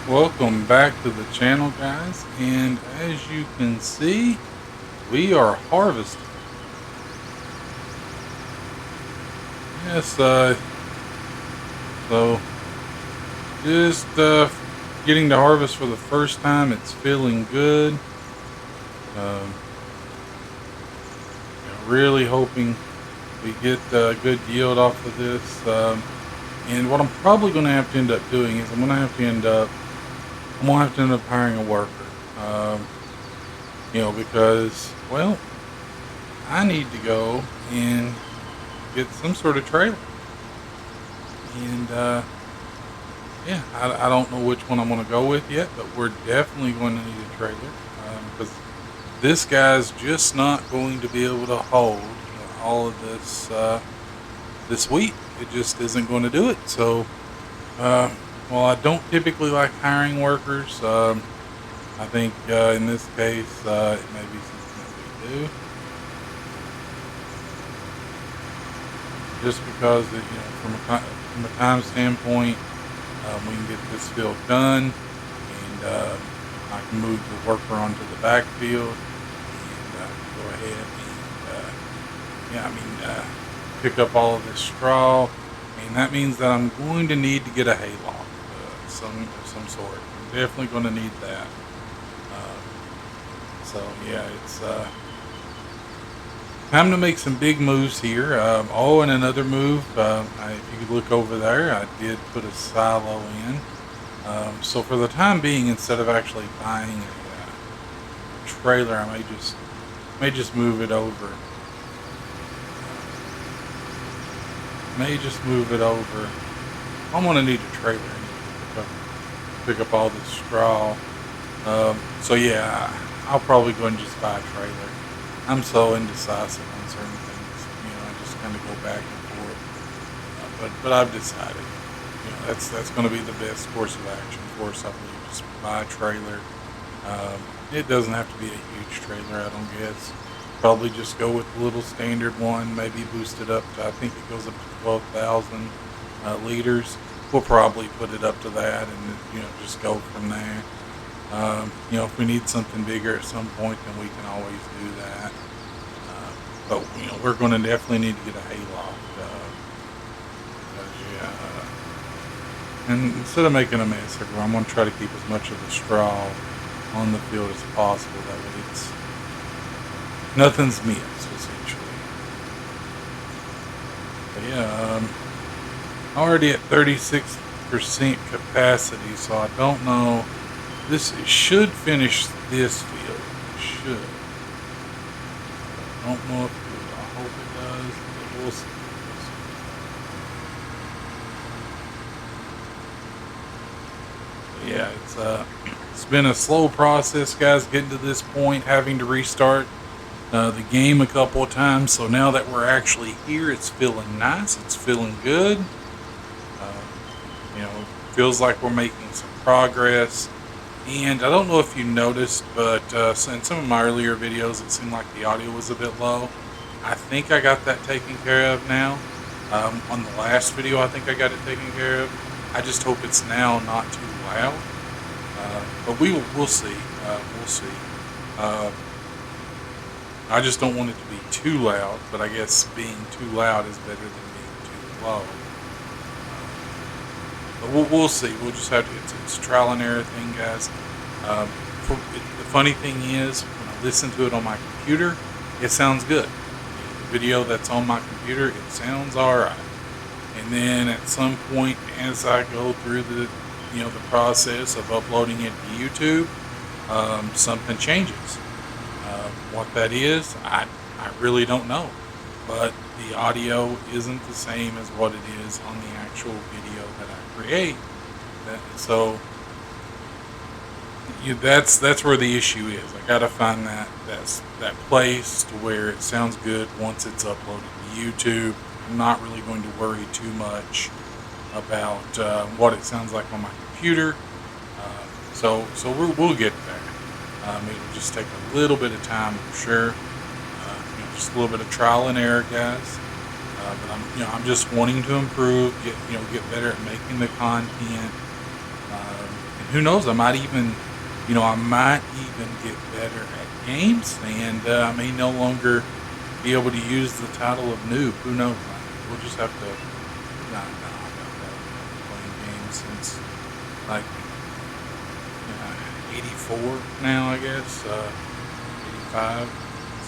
Welcome back to the channel, guys. And as you can see, we are harvesting. Yes, so just getting to harvest for the first time. It's feeling good. Um, really hoping we get a good yield off of this. And what I'm probably going to have to end up doing is I'm going to have to end up hiring a worker. Um, because I need to go and get some sort of trailer. And yeah, I don't know which one I'm going to go with yet, but we're definitely going to need a trailer because this guy's just not going to be able to hold all of this wheat. It just isn't going to do it. So, uh, well, I don't typically like hiring workers. I think in this case, it may be something that we do. Just because from a time standpoint, we can get this field done, and I can move the worker onto the backfield and go ahead and pick up all of this straw, and that means that I'm going to need to get a hayloft of some sort. I'm definitely going to need that. So yeah, it's time to make some big moves here. And another move. If you could look over there, I did put a silo in. So for the time being, instead of actually buying a trailer, I may just move it over. May just move it over. I'm gonna need a trailer anyway to pick up all this straw. So yeah, I'll probably go and just buy a trailer. I'm so indecisive on certain things. I just kind of go back and forth. But I've decided, that's going to be the best course of action for us. I believe just buy a trailer. It doesn't have to be a huge trailer, I don't guess. Probably just go with the little standard one. Maybe boost it up to, I think it goes up to 12,000 liters. We'll probably put it up to that, and just go from there. If we need something bigger at some point, then we can always do that. But we're going to definitely need to get a hayloft. And instead of making a mess everywhere, I'm going to try to keep as much of the straw on the field as possible. That way, nothing's missed essentially. But yeah, already at 36% capacity, so I don't know. This should finish this field. It should. I don't know if it will. I hope it does. But we'll see. But yeah, it's been a slow process, guys, getting to this point, having to restart the game a couple of times. So now that we're actually here, it's feeling nice. It's feeling good. Uh, feels like we're making some progress. And I don't know if you noticed, but in some of my earlier videos, it seemed like the audio was a bit low. I think I got that taken care of now. On the last video, I think I got it taken care of. I just hope it's now not too loud. But we'll see. We'll see. Uh, I just don't want it to be too loud, but I guess being too loud is better than being too low. But we'll see. We'll just have to. It's a trial and error thing, guys. The funny thing is, when I listen to it on my computer, it sounds good. The video that's on my computer, it sounds all right. And then at some point, as I go through the process of uploading it to YouTube, something changes. What that is, I really don't know. But the audio isn't the same as what it is on the actual video that I create. So that's where the issue is. I gotta find that place to where it sounds good once it's uploaded to YouTube. I'm not really going to worry too much about what it sounds like on my computer. So we'll get there. It'll just take a little bit of time, I'm sure. Just a little bit of trial and error, guys. But I'm just wanting to improve, get better at making the content, and who knows? I might even get better at games, and I may no longer be able to use the title of noob. Who knows? We'll just have to. Nah, I've been playing games since like 84 now, I guess. 85.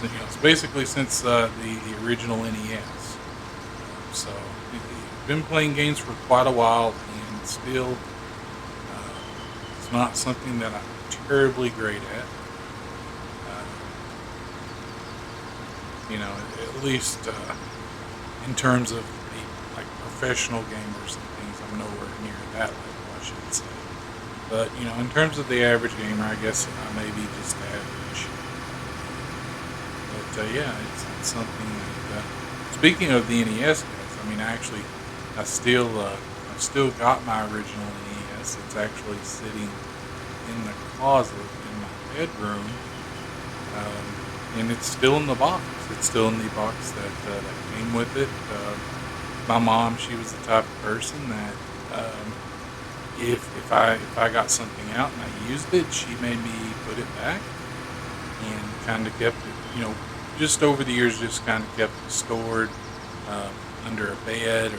So, it's basically since the original NES. So I've been playing games for quite a while, and still, it's not something that I'm terribly great at. Uh, at least in terms of the like professional gamers and things, I'm nowhere near that level, I should say. But in terms of the average gamer, I guess I may be just average. But yeah, it's something that. Speaking of the NES, guys, I mean, I still got my original NES. It's actually sitting in the closet in my bedroom, and it's still in the box. It's still in the box that came with it. My mom, she was the type of person that if I got something out and I used it, she made me put it back and kind of kept it. Just over the years, just kind of kept it stored under a bed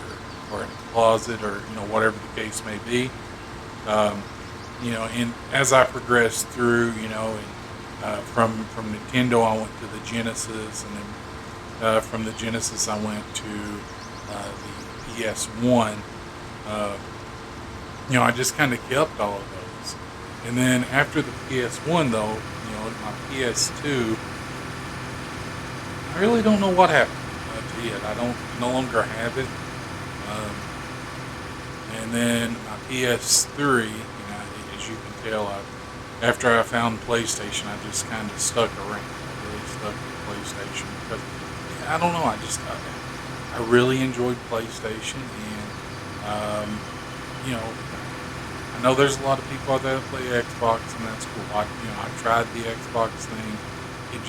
or in a closet or whatever the case may be. And as I progressed through, and from Nintendo, I went to the Genesis, and then from the Genesis, I went to the PS1. I just kind of kept all of those, and then after the PS1, though, my PS2, I really don't know what happened to it. I don't no longer have it. And then my PS3, as you can tell, after I found PlayStation, I just kind of stuck around. I really stuck with PlayStation because I don't know. I really enjoyed PlayStation, and I know there's a lot of people out there that play Xbox, and that's cool. I tried the Xbox thing. It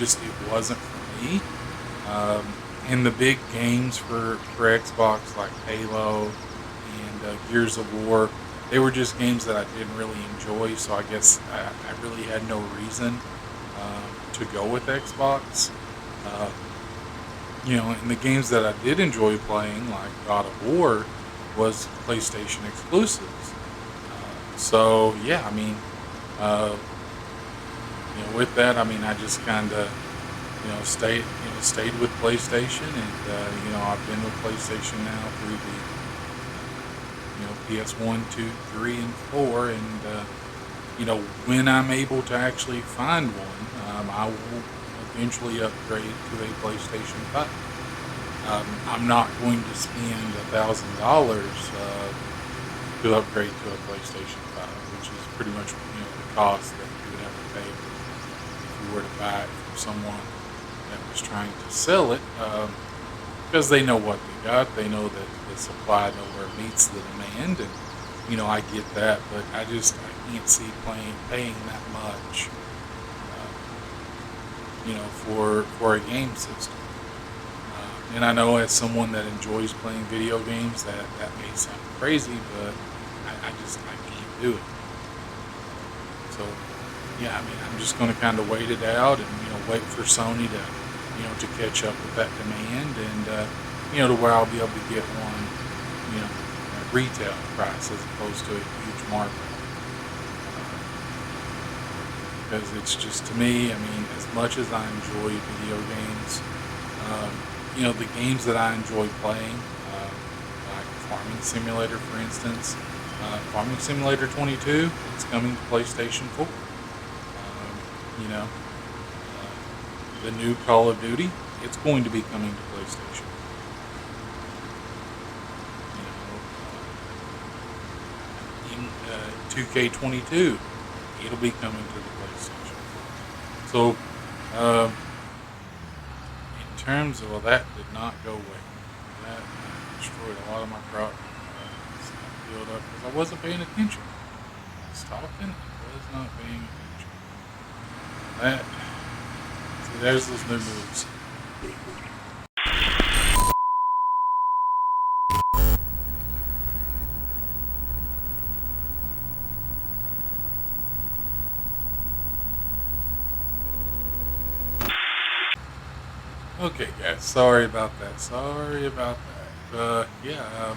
wasn't for me. And the big games for Xbox like Halo and Gears of War, they were just games that I didn't really enjoy. So I guess I really had no reason to go with Xbox. Uh, and the games that I did enjoy playing, like God of War, was PlayStation exclusives. So yeah, I mean, with that, I mean, I just kind of stayed with PlayStation, and I've been with PlayStation now through the PS1, 2, 3, and 4, and when I'm able to actually find one, I will eventually upgrade to a PlayStation 5. I'm not going to spend $1,000 to upgrade to a PlayStation 5, which is pretty much the cost that you would have to pay if you were to buy it from someone that was trying to sell it, because they know what they got. They know that the supply nowhere meets the demand, and I get that, but I can't see paying that much, for a game system. And I know as someone that enjoys playing video games, that may sound crazy, but I can't do it. So yeah, I mean, I'm just going to kind of wait it out and wait for Sony to catch up with that demand, and to where I'll be able to get one at retail price as opposed to a huge markup. Because it's just, to me, I mean, as much as I enjoy video games, the games that I enjoy playing, like Farming Simulator, for instance, Farming Simulator 22, it's coming to PlayStation 4. The new Call of Duty, it's going to be coming to PlayStation. In 2K22, it'll be coming to the PlayStation. So, in terms of, well, that did not go well. That destroyed a lot of my crop. Filled up because I wasn't paying attention. I was talking and was not paying attention. See, there's those new moves. Okay, guys. Sorry about that. Sorry about that. Yeah.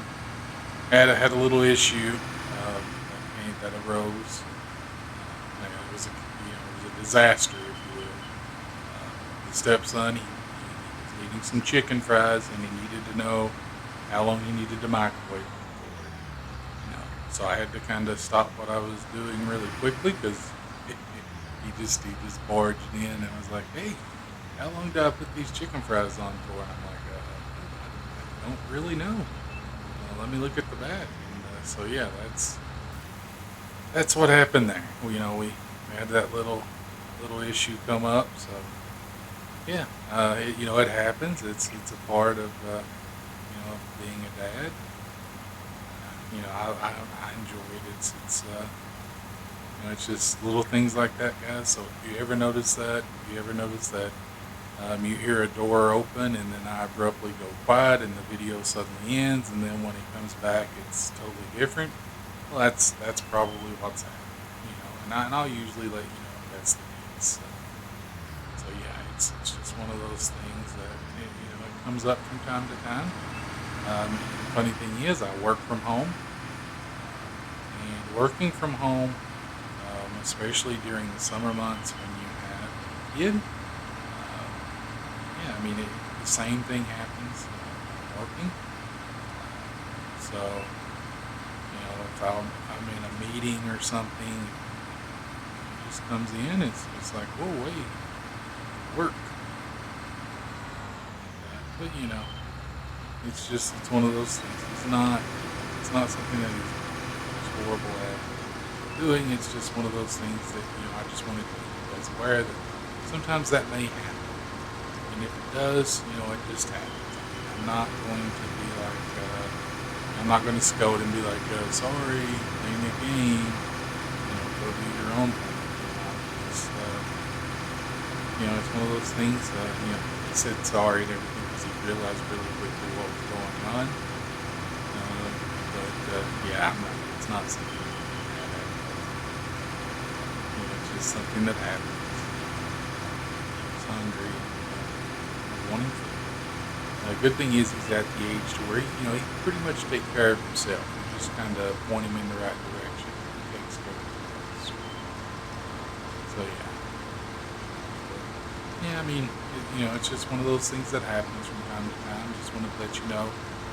I had a little issue that arose. It was a disaster, if you will. The stepson, he was eating some chicken fries, and he needed to know how long he needed to microwave them for. So I had to kind of stop what I was doing really quickly because he just barged in and was like, "Hey, how long do I put these chicken fries on for?" And I'm like, I don't really know. Let me look at the back. And so yeah, that's what happened there. We had that little issue come up. So yeah, it happens. It's a part of being a dad. I enjoy it. It's just little things like that, guys. So if you ever notice that, you hear a door open and then I abruptly go quiet and the video suddenly ends, and then when he comes back, it's totally different. Well, that's probably what's happening. And I'll usually let you know if that's the case. So yeah, it's just one of those things that it comes up from time to time. The funny thing is, I work from home, and working from home, especially during the summer months when you have a kid, yeah, I mean, the same thing happens working. So, if I'm in a meeting or something, it just comes in, it's like, oh, wait, work. But, it's one of those things. It's not something that he's horrible at doing. It's just one of those things that, I just wanted to make you guys aware that sometimes that may happen. And if it does, it just happens. I'm not going to be like, I'm not going to scold and be like, sorry, playing the game, go do your own thing. It's one of those things, he said sorry and everything because he realized really quickly what was going on. But yeah, it's not something that happens. It's just something that happens. He's hungry, wanting food. Good thing is he's at the age to where he can pretty much take care of himself. You just kind of point him in the right direction. He takes care of himself. So yeah. Yeah, I mean, it's just one of those things that happens from time to time. Just wanted to let you know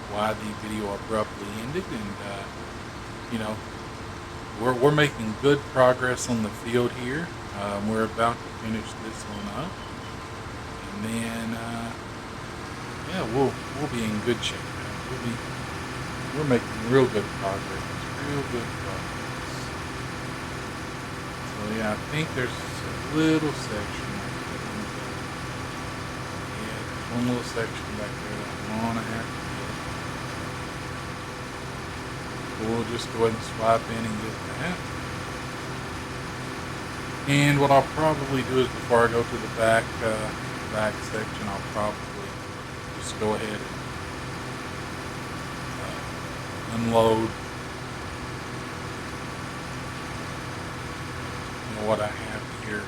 why the video abruptly ended, and we're making good progress on the field here. We're about to finish this one up, and then yeah, we'll be in good shape. We're making real good progress. Real good progress. So yeah, I think there's a little section. One little section back there that I'm gonna have to get. We'll just go ahead and swipe in and get that. And what I'll probably do is before I go to the back section, I'll probably just go ahead and unload what I have here.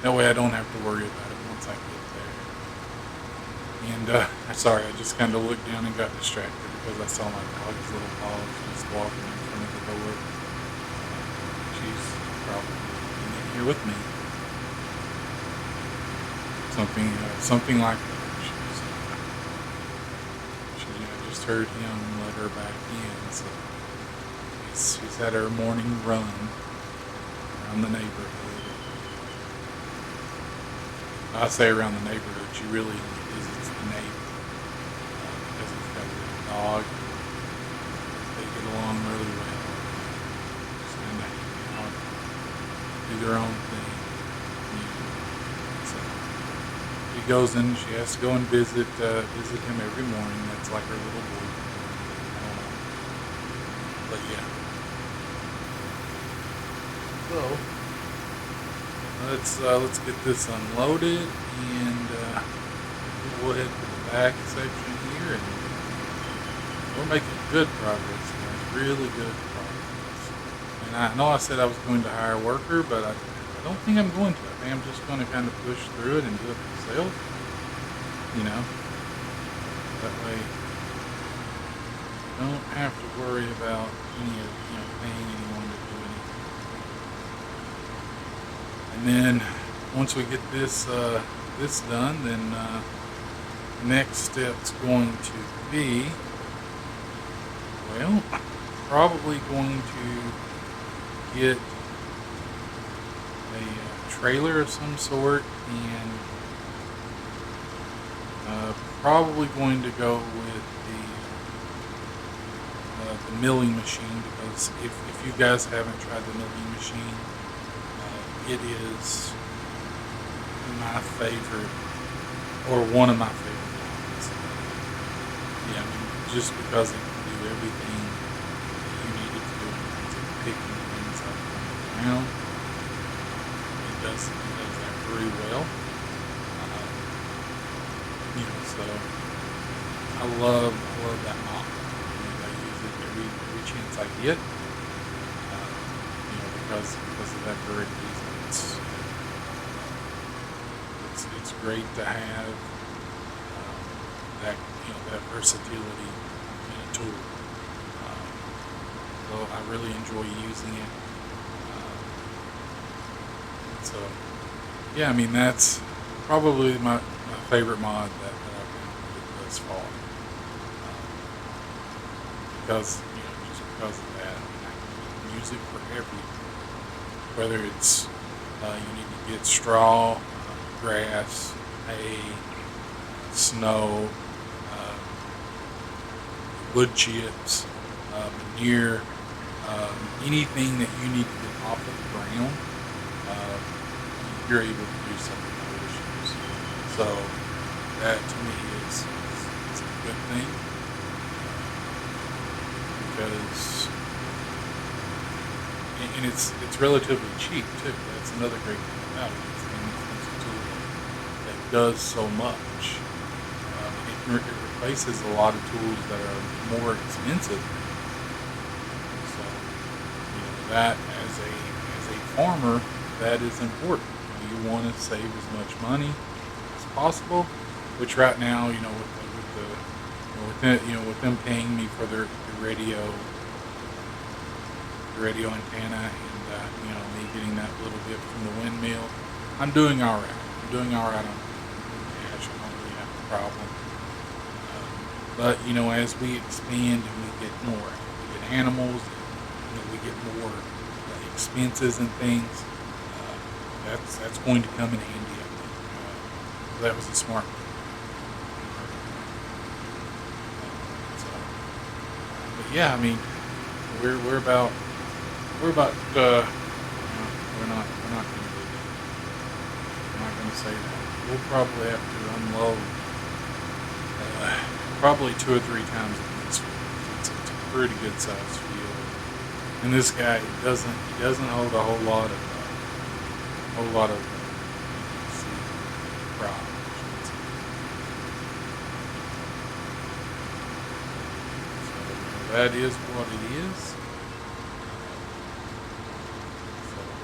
That way I don't have to worry about it once I get there. And sorry, I just kind of looked down and got distracted because I saw my dog's little paws just walking in front of the door. She's probably in here with me. Something like that. I just heard him let her back in, so she's had her morning run around the neighborhood. I say around the neighborhood, she really visits the neighbor because he's got a little dog. They get along really well. Just kind of hang out, do their own thing. So she goes in. She has to go and visit him every morning. That's like her little boy. But yeah. So. Let's get this unloaded, and we'll head to the back section here, and we're making good progress, guys. Really good progress. And I know I said I was going to hire a worker, but I I don't think I'm going to. I think I'm just going to kind of push through it and do it myself. You know, that way I don't have to worry about any of paying anyone to do anything. And then once we get this done, then next step's going to be, well, probably going to get a trailer of some sort, and probably going to go with the milling machine, because if you guys haven't tried the milling machine, it is my favorite, or one of my favorite ones. Yeah, I mean, just because it can do everything that you need it to do in terms of picking things up from the ground. It does that very well. So I love that model. I use it every chance I get. Because of that very reason. It's great to have that versatility in a tool. So I really enjoy using it. So yeah, I mean, that's probably my favorite mod that I've been thus far. Because just because of that, I mean, I can use it for everything. Whether it's you need to get straw, grass, hay, snow, wood chips, manure, anything that you need to get off of the ground, you're able to do something no issues. So that to me is a good thing, because and it's relatively cheap too. That's another great thing about it. It's a tool that does so much. It replaces a lot of tools that are more expensive. So that as a farmer, that is important. You want to save as much money as possible. Which right now, with them paying me for the radio antenna, and me getting that little bit from the windmill, I'm doing all right. I'm doing all right on cash. I don't really have a problem. But as we expand and we get animals, and we get more expenses and things, that's going to come in handy. I think that was a smart move. So, but yeah, I mean, we're about we're not going to do that. I'm not going to say that. We'll probably have to unload probably 2 or 3 times in this field. It's a pretty good sized field, and this guy doesn't hold a whole lot of seed crop. So that is what it is.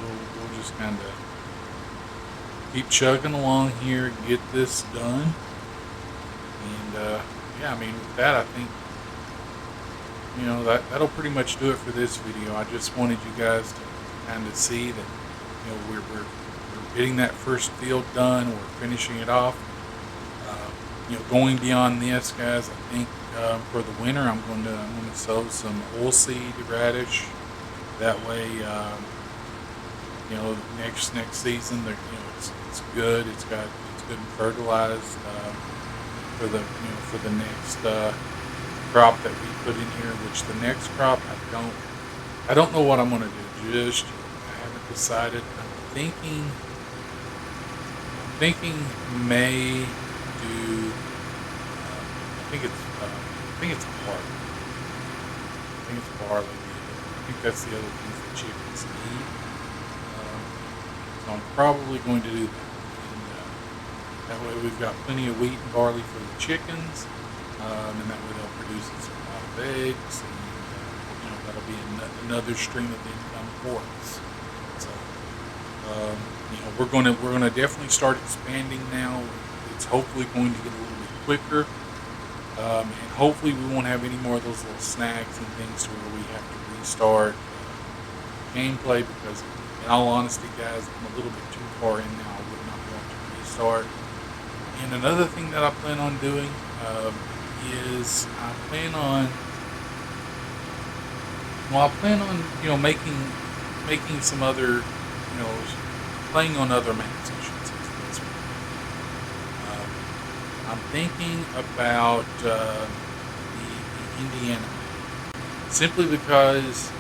We'll just kind of keep chugging along here, get this done, and yeah, I mean, with that, I think that'll pretty much do it for this video. I just wanted you guys to kind of see that we're getting that first field done. We're finishing it off. Going beyond this, guys, I think for the winter, I'm going to sow some oilseed radish. That way, next season, it's good. It's good and fertilized for the next crop that we put in here. Which the next crop, I don't know what I'm going to do just yet. I haven't decided. I'm thinking may do. I think it's barley. I think it's barley. I think that's the other things the chickens need. So I'm probably going to do that. And that way we've got plenty of wheat and barley for the chickens, and that way they'll produce a lot of eggs, and that'll be another stream of income for us. So We're gonna definitely start expanding now. It's hopefully going to get a little bit quicker, and hopefully we won't have any more of those little snags and things to where we have to restart gameplay. Because, in all honesty, guys, I'm a little bit too far in now. I would not want to restart. And another thing that I plan on doing is I plan on making some other, playing on other maps. I should say. So that's I'm thinking about the Indiana map, simply because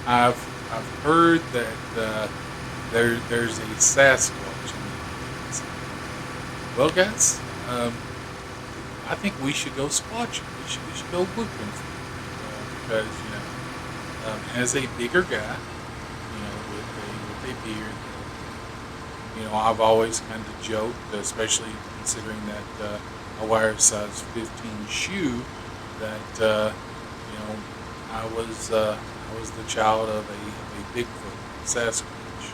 I've I've heard that there's a Sasquatch in the Indiana. Well, guys, I think we should go squatching. We should go looking for it, because as a bigger guy, with a beard, I've always kind of joked, especially considering that I wear a size 15 shoe, that I was the child of a Bigfoot, Sasquatch.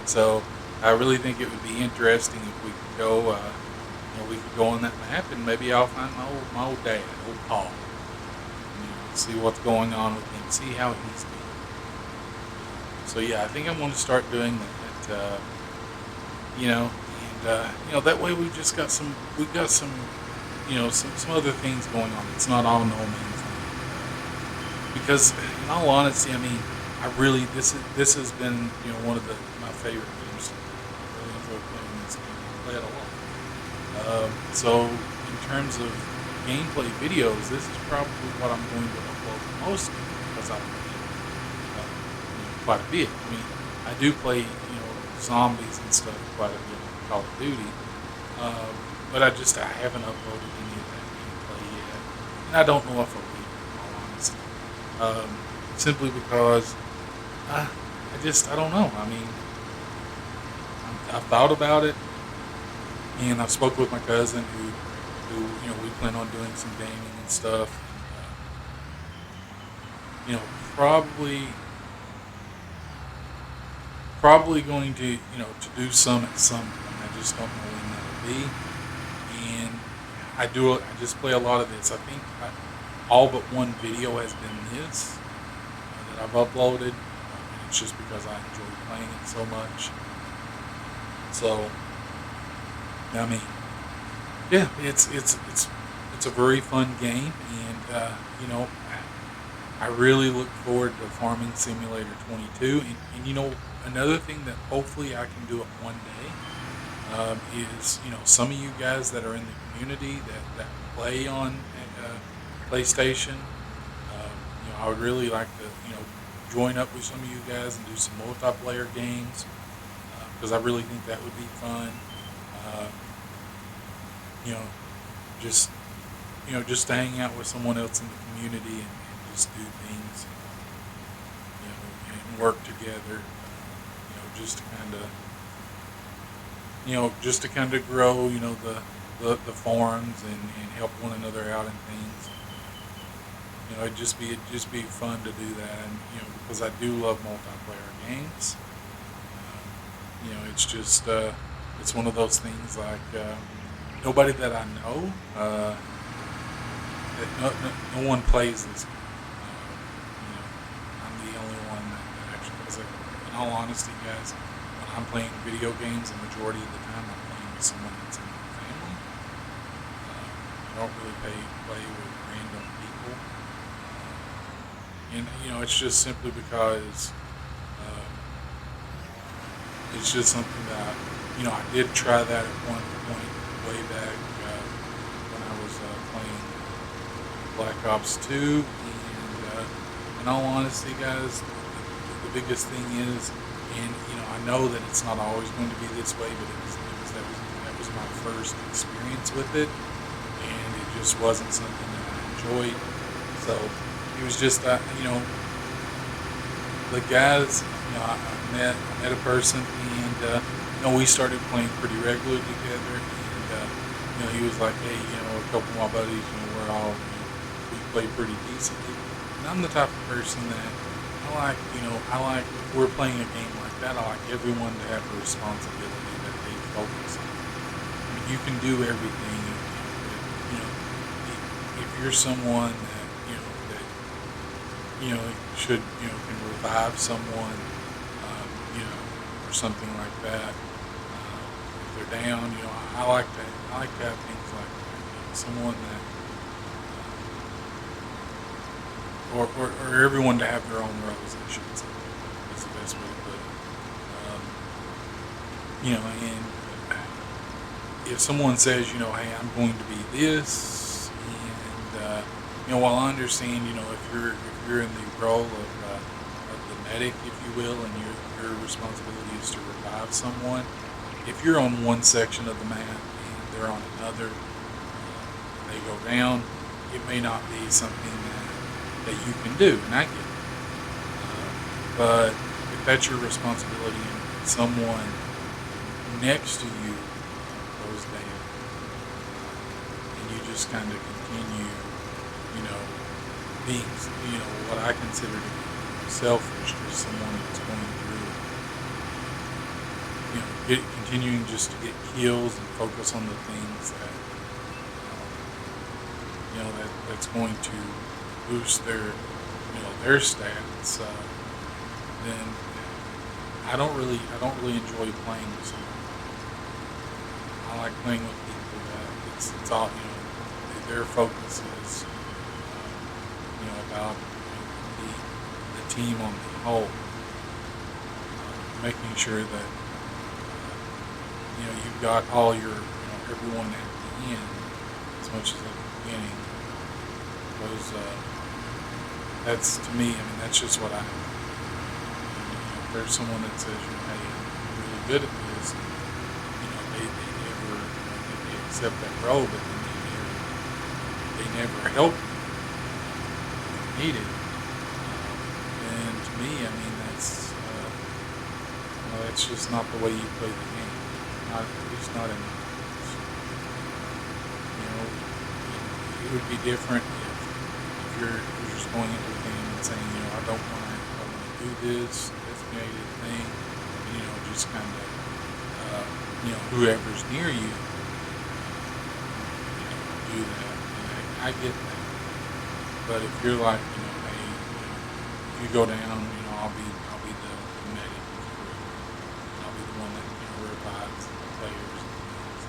So I really think it would be interesting if we could go. We could go on that map, and maybe I'll find my old dad, old Paul. See what's going on with him, see how he's doing. So yeah, I think I'm going to start doing that. That way we've got some other things going on. It's not all no man's land. Because in all honesty, I mean, this has been one of my favorite games. I really enjoy playing this game. I play it a lot. So in terms of gameplay videos, this is probably what I'm going to upload the most, because I play quite a bit. I mean, I do play zombies and stuff quite a bit on Call of Duty, but I haven't uploaded any of that gameplay yet, and I don't know if I will, in all honesty. Simply because I don't know. I mean, I've thought about it, and I've spoke with my cousin who we plan on doing some gaming and stuff. And, probably going to to do some at some point. I just don't know when that'll be. And I just play a lot of this. I think all but one video has been this that I've uploaded. And it's just because I enjoy playing it so much. So I mean, yeah, it's a very fun game, and I really look forward to Farming Simulator 22. And another thing that hopefully I can do it one day is some of you guys that are in the community that play on PlayStation. I would really like to join up with some of you guys and do some multiplayer games, because I really think that would be fun. Uh, you know, just just to hang out with someone else in the community, and just do things, and work together. Just to kind of grow, the farms, and help one another out and things. It'd just be fun to do that, and because I do love multiplayer games. It's just it's one of those things like. Nobody that I know, that no one plays this game. I'm the only one that actually does it. In all honesty, guys, when I'm playing video games, the majority of the time I'm playing with someone that's in my family. I don't really play with random people. And it's just simply because it's just something that, I did try that at one point way back when I was playing Black Ops 2, and in all honesty, guys, the biggest thing is, and I know that it's not always going to be this way, but that was my first experience with it, and it just wasn't something that I enjoyed. So it was just the guys, I met a person, and we started playing pretty regularly together. He was like, hey, a couple of my buddies, we play pretty decently. And I'm the type of person that I like if we're playing a game like that, I like everyone to have a responsibility that they focus on. I mean, you can do everything, you know, if you're someone that, should, can revive someone, you know, or something like that. If they're down, I like to have things like that. Someone that, or everyone to have their own roles, I should say. That's the best way to put it. Um, and if someone says, hey, I'm going to be this, and while I understand, if you're in the role of the medic, if you will, and your responsibility is to revive someone, if you're on one section of the map and they're on another, they go down, it may not be something that you can do, and I get it. But if that's your responsibility and someone next to you goes down, and you just kind of continue, you know, being, what I consider to be selfish, just someone that's going through, continuing just to get kills and focus on the things that, that's going to boost their stats, then I don't really enjoy playing with someone. I like playing with people that it's all, their focus is, about the team on the whole, making sure that, you've got all your, everyone at the end as much as at the beginning. Because that's, to me, that's just what I, if there's someone that says, hey, I'm really good at this, and, they never, they accept that role, but then they never help you if you need it. And to me, that's just not the way you play the game. Not, at least not in my eyes. It would be different if you're just going into the game and saying, I want to do this designated thing, and, just kind of, whoever's near you, do that. And I get that. But if you're like, hey, if you go down, I'll be the medic, if you will. I'll be the one that, revives the players and things.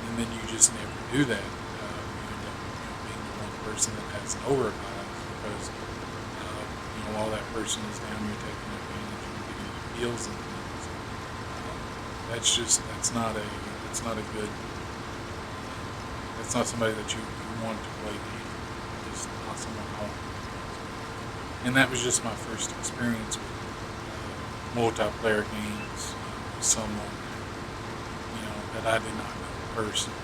And then you just never do that. You end up, being the one person that has no revives because, while that person is down, you're taking advantage and getting the kills and things. That's not somebody that you want to play the game. Just not someone I want to play. And that was just my first experience with multiplayer games with someone that I did not know personally.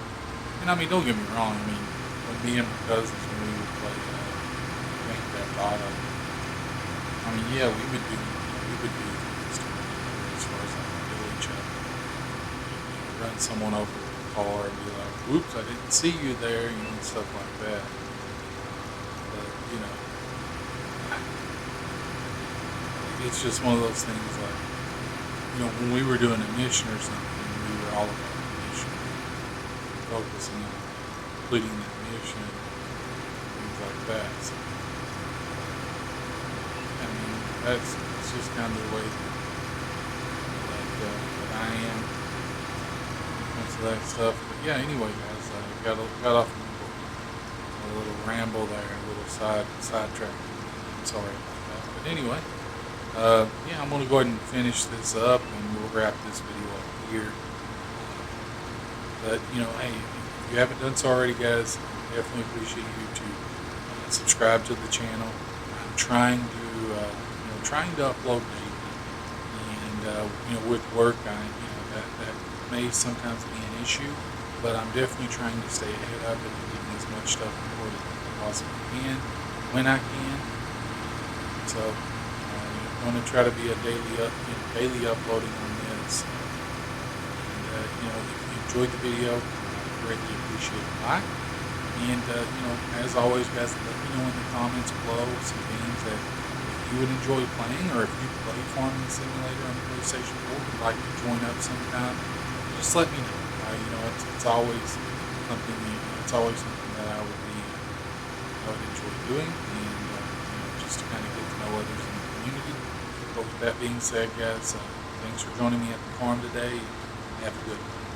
And don't get me wrong. When me and my cousins, when we would play Grand Theft Auto, yeah, we would do things to one another as far as kill each other, run someone over with a car and be like, "Oops, I didn't see you there," and stuff like that. But it's just one of those things like, when we were doing a mission or something, we were all about the mission, focusing on completing that mission, things like that. So, that's just kind of the way that I am when it comes to that stuff. But yeah, anyway, guys, got off on a little ramble there, a little sidetrack. I'm sorry about that. But anyway. I'm going to go ahead and finish this up and we'll wrap this video up here. But, hey, if you haven't done so already, guys, I definitely appreciate you to subscribe to the channel. I'm trying to upload daily. And, with work, that may sometimes be an issue, but I'm definitely trying to stay ahead of it and getting as much stuff recorded as I possibly can when I can. So, I'm going to try to be a daily uploading on this. And, if you enjoyed the video, I greatly appreciate a like. And, as always, guys, let me know in the comments below some games that you would enjoy playing, or if you play Farming Simulator on the PlayStation 4 would like to join up sometime, just let me know. It's always something. It's always something that I would enjoy doing, and just to kind of get to know others in the community. But with that being said, guys, thanks for joining me at the farm today. Have a good one.